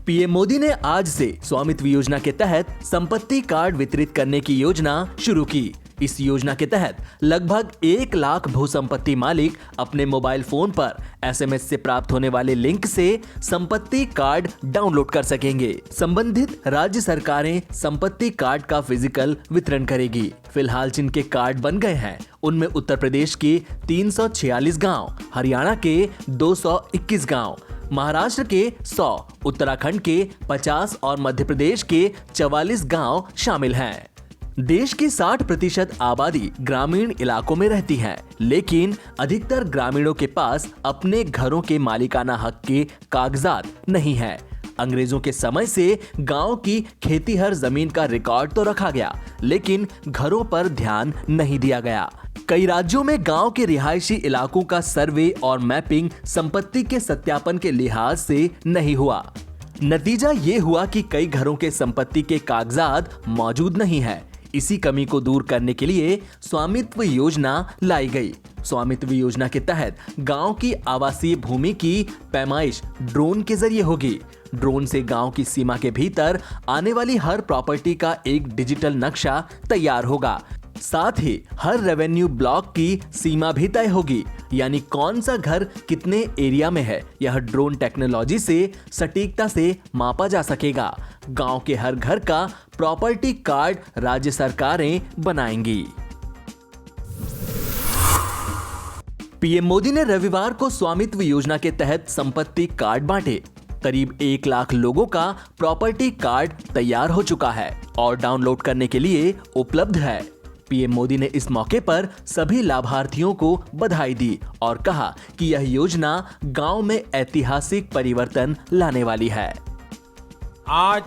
PM Modi ने आज से स्वामित्व योजना के तहत संपत्ति कार्ड वितरित करने की योजना शुरू की। इस योजना के तहत लगभग 1 लाख भू संपत्ति मालिक अपने मोबाइल फोन पर एसएमएस से प्राप्त होने वाले लिंक से संपत्ति कार्ड डाउनलोड कर सकेंगे। संबंधित राज्य सरकारें संपत्ति कार्ड का फिजिकल वितरण करेगी। फिलहाल जिनके कार्ड बन गए हैं उनमें उत्तर प्रदेश के 346 गांव, हरियाणा के 221 गांव, महाराष्ट्र के 100, उत्तराखंड के 50 और मध्य प्रदेश के 44 गांव शामिल हैं। देश की 60% आबादी ग्रामीण इलाकों में रहती है, लेकिन अधिकतर ग्रामीणों के पास अपने घरों के मालिकाना हक के कागजात नहीं है। अंग्रेजों के समय से गांव की खेतीहर जमीन का रिकॉर्ड तो रखा गया, लेकिन घरों पर ध्यान नहीं दिया गया। कई राज्यों में गांव के रिहायशी इलाकों का सर्वे और मैपिंग संपत्ति के सत्यापन के लिहाज से नहीं हुआ। नतीजा ये हुआ कि कई घरों के संपत्ति के कागजात मौजूद नहीं है। इसी कमी को दूर करने के लिए स्वामित्व योजना लाई गई। स्वामित्व योजना के तहत गांव की आवासीय भूमि की पैमाइश ड्रोन के जरिए होगी। ड्रोन से गांव की सीमा के भीतर आने वाली हर प्रॉपर्टी का एक डिजिटल नक्शा तैयार होगा। साथ ही हर रेवेन्यू ब्लॉक की सीमा भी तय होगी, यानी कौन सा घर कितने एरिया में है यह ड्रोन टेक्नोलॉजी से सटीकता से मापा जा सकेगा। गांव के हर घर का प्रॉपर्टी कार्ड राज्य सरकारें बनाएंगी। पीएम मोदी ने रविवार को स्वामित्व योजना के तहत संपत्ति कार्ड बांटे। करीब 1 लाख लोगों का प्रॉपर्टी कार्ड तैयार हो चुका है और डाउनलोड करने के लिए उपलब्ध है। पीएम मोदी ने इस मौके पर सभी लाभार्थियों को बधाई दी और कहा कि यह योजना गांव में ऐतिहासिक परिवर्तन लाने वाली है। आज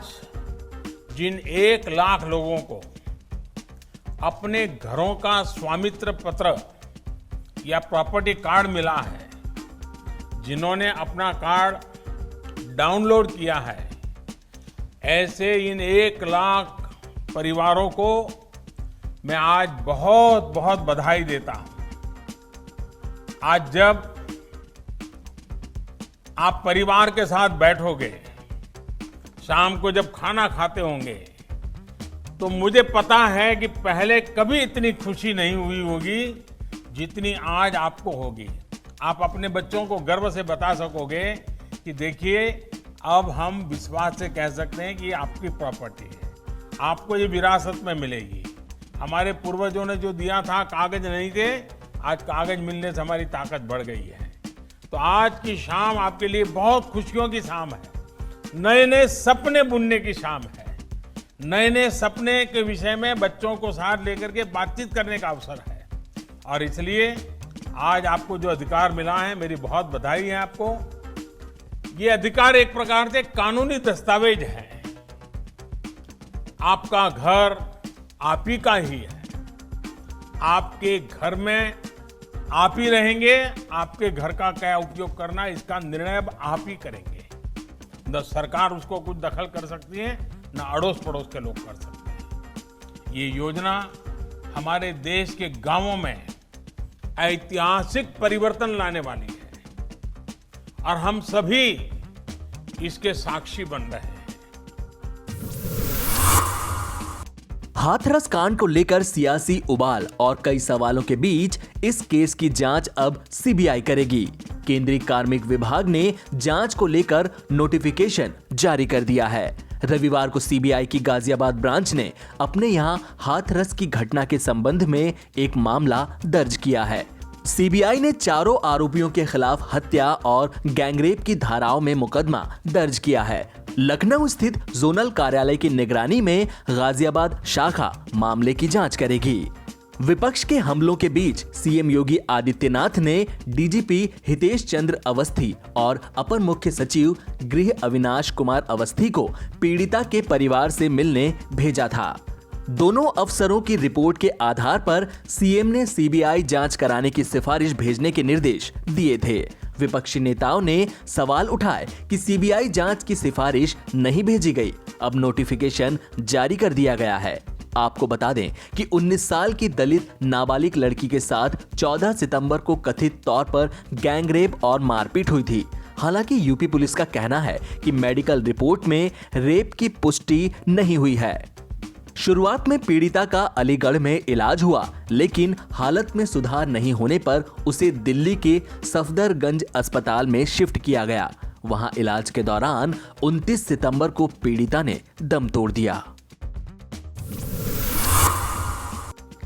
जिन 1 लाख लोगों को अपने घरों का स्वामित्व पत्र या प्रॉपर्टी कार्ड मिला है, जिन्होंने अपना कार्ड डाउनलोड किया है, ऐसे इन 1 लाख परिवारों को मैं आज बहुत बहुत बधाई देता हूं। आज जब आप परिवार के साथ बैठोगे, शाम को जब खाना खाते होंगे, तो मुझे पता है कि पहले कभी इतनी खुशी नहीं हुई होगी जितनी आज आपको होगी। आप अपने बच्चों को गर्व से बता सकोगे कि देखिए, अब हम विश्वास से कह सकते हैं कि ये आपकी प्रॉपर्टी है, आपको ये विरासत में मिलेगी। हमारे पूर्वजों ने जो दिया था, कागज नहीं थे, आज कागज मिलने से हमारी ताकत बढ़ गई है। तो आज की शाम आपके लिए बहुत खुशियों की शाम है। नए नए सपने बुनने की शाम है। नए नए सपने के विषय में बच्चों को साथ लेकर के बातचीत करने का अवसर है। और इसलिए आज आपको जो अधिकार मिला है, मेरी बहुत बधाई है आपको। ये अधिकार एक प्रकार से कानूनी दस्तावेज है। आपका घर आप ही का ही है। आपके घर में आप ही रहेंगे। आपके घर का क्या उपयोग करना, इसका निर्णय अब आप ही करेंगे। न सरकार उसको कुछ दखल कर सकती है, न अड़ोस पड़ोस के लोग कर सकते हैं। ये योजना हमारे देश के गांवों में ऐतिहासिक परिवर्तन लाने वाली है और हम सभी इसके साक्षी बन रहे हैं। हाथरस कांड को लेकर सियासी उबाल और कई सवालों के बीच इस केस की जांच अब सीबीआई करेगी। केंद्रीय कार्मिक विभाग ने जांच को लेकर नोटिफिकेशन जारी कर दिया है। रविवार को सीबीआई की गाजियाबाद ब्रांच ने अपने यहां हाथरस की घटना के संबंध में एक मामला दर्ज किया है। सीबीआई ने चारों आरोपियों के खिलाफ हत्या और गैंगरेप की धाराओं में मुकदमा दर्ज किया है। लखनऊ स्थित जोनल कार्यालय की निगरानी में गाजियाबाद शाखा मामले की जांच करेगी। विपक्ष के हमलों के बीच सीएम योगी आदित्यनाथ ने डीजीपी हितेश चंद्र अवस्थी और अपर मुख्य सचिव गृह अविनाश कुमार अवस्थी को पीड़िता के परिवार से मिलने भेजा था। दोनों अफसरों की रिपोर्ट के आधार पर सीएम ने सीबीआई जांच कराने की सिफारिश भेजने के निर्देश दिए थे। विपक्षी नेताओं ने सवाल उठाए कि सीबीआई जांच की सिफारिश नहीं भेजी गई, अब नोटिफिकेशन जारी कर दिया गया है। आपको बता दें कि 19 साल की दलित नाबालिग लड़की के साथ 14 सितंबर को कथित तौर पर गैंगरेप और मारपीट हुई थी। हालांकि यूपी पुलिस का कहना है कि मेडिकल रिपोर्ट में रेप की पुष्टि नहीं हुई है। शुरुआत में पीड़िता का अलीगढ़ में इलाज हुआ, लेकिन हालत में सुधार नहीं होने पर उसे दिल्ली के सफदरगंज अस्पताल में शिफ्ट किया गया। वहां इलाज के दौरान 29 सितंबर को पीड़िता ने दम तोड़ दिया।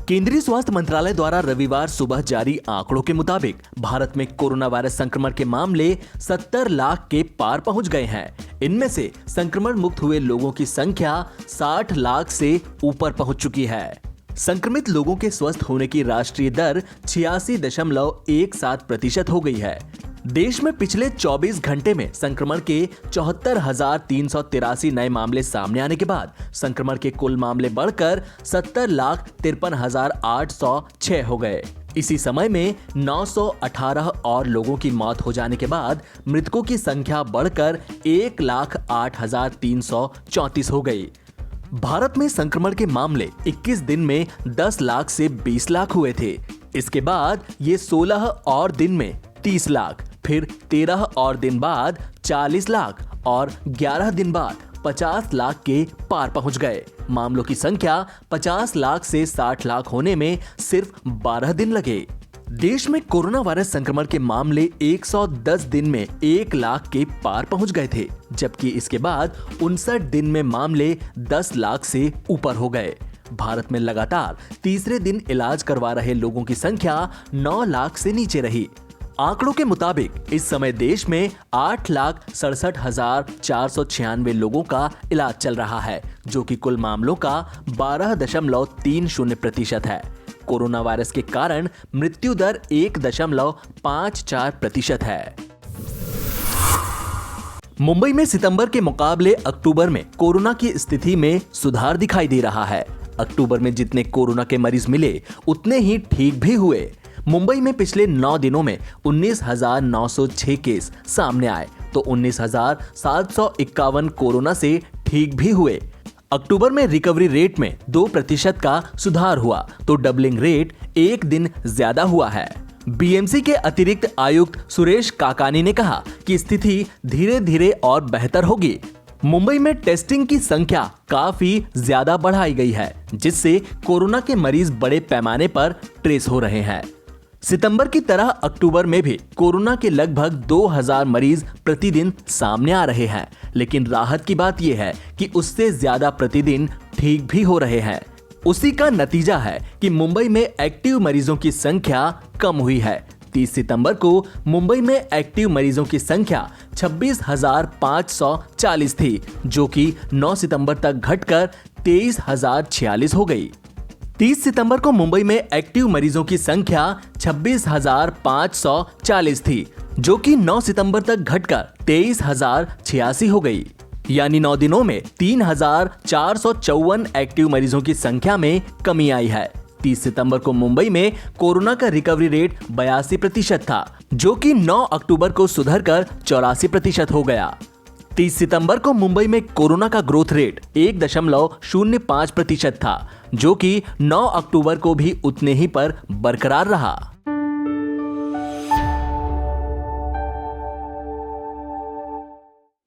केंद्रीय स्वास्थ्य मंत्रालय द्वारा रविवार सुबह जारी आंकड़ों के मुताबिक भारत में कोरोना वायरस संक्रमण के मामले 70 लाख के पार पहुंच गए हैं। इनमें से संक्रमण मुक्त हुए लोगों की संख्या 60 लाख से ऊपर पहुंच चुकी है। संक्रमित लोगों के स्वस्थ होने की राष्ट्रीय दर 86.17% हो गई है। देश में पिछले 24 घंटे में संक्रमण के 74,383 नए मामले सामने आने के बाद संक्रमण के कुल मामले बढ़कर 70,53,806 हो गए। इसी समय में 918 और लोगों की मौत हो जाने के बाद मृतकों की संख्या बढ़कर 1,08,334 हो गई। भारत में संक्रमण के मामले 21 दिन में 10 लाख से 20 लाख हुए थे। इसके बाद ये 16 और दिन में 30 लाख, फिर 13 और दिन बाद 40 लाख और 11 दिन बाद 50 लाख के पार पहुंच गए। मामलों की संख्या 50 लाख से 60 लाख होने में सिर्फ 12 दिन लगे। देश में कोरोना वायरस संक्रमण के मामले 110 दिन में 1 लाख के पार पहुंच गए थे, जबकि इसके बाद 59 दिन में मामले 10 लाख से ऊपर हो गए। भारत में लगातार तीसरे दिन इलाज करवा रहे लोगों की संख्या 9 लाख से नीचे रही। आंकड़ों के मुताबिक इस समय देश में 8,67,496 लोगों का इलाज चल रहा है, जो कि कुल मामलों का 12.30% है। कोरोना वायरस के कारण मृत्यु दर 1.54% है। मुंबई में सितंबर के मुकाबले अक्टूबर में कोरोना की स्थिति में सुधार दिखाई दे रहा है। अक्टूबर में जितने कोरोना के मरीज मिले उतने ही ठीक भी हुए। मुंबई में पिछले 9 दिनों में 19,906 केस सामने आए तो 19,751 कोरोना से ठीक भी हुए। अक्टूबर में रिकवरी रेट में 2% का सुधार हुआ तो डबलिंग रेट 1 दिन ज्यादा हुआ है। बीएमसी के अतिरिक्त आयुक्त सुरेश काकानी ने कहा कि स्थिति धीरे धीरे और बेहतर होगी। मुंबई में टेस्टिंग की संख्या काफी ज्यादा बढ़ाई गई है, जिससे कोरोना के मरीज बड़े पैमाने पर ट्रेस हो रहे हैं। सितंबर की तरह अक्टूबर में भी कोरोना के लगभग 2000 मरीज प्रतिदिन सामने आ रहे हैं, लेकिन राहत की बात यह है कि उससे ज्यादा प्रतिदिन ठीक भी हो रहे हैं। उसी का नतीजा है कि मुंबई में एक्टिव मरीजों की संख्या कम हुई है। 30 सितंबर को मुंबई में एक्टिव मरीजों की संख्या 26,540 थी, जो कि 9 सितंबर तक घटकर 23,046 हो गई। 30 सितंबर को मुंबई में एक्टिव मरीजों की संख्या 26,540 थी, जो कि 9 सितंबर तक घटकर 23,086 हो गई। यानी 9 दिनों में 3,454 एक्टिव मरीजों की संख्या में कमी आई है। 30 सितंबर को मुंबई में कोरोना का रिकवरी रेट 82% था, जो कि 9 अक्टूबर को सुधरकर 84% हो गया। 30 सितंबर को मुंबई में कोरोना का ग्रोथ रेट 1.05% था, जो कि 9 अक्टूबर को भी उतने ही पर बरकरार रहा।